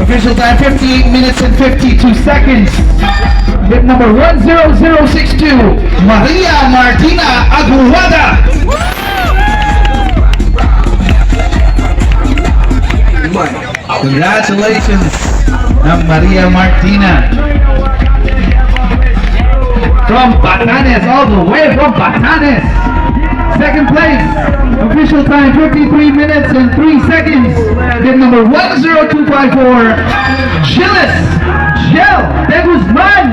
Official time 58 minutes and 52 seconds. Bib number 10062, Maria Martina Aguada. Congratulations, Maria Martina. From Batanes, all the way from Batanes. Second place, official time 53 minutes and 3 seconds. Bib number 10254, Gilles Gel de Guzman.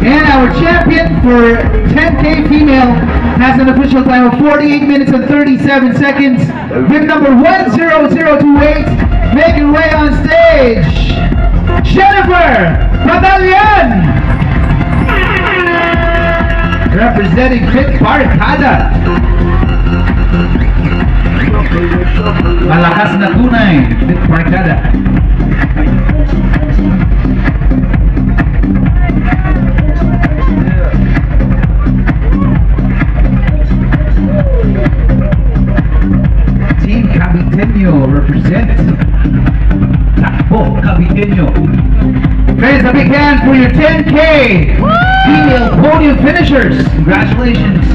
And our champion for 10K female has an official time of 48 minutes and 37 seconds. Bib number 10028, making way on stage, Jennifer Padalian, representing Fit Barcada. Malakas na tunay, Fit Barcada. Team Caviteño represents Takbo Caviteño. Friends, a big hand for your 10K female podium finishers. Congratulations.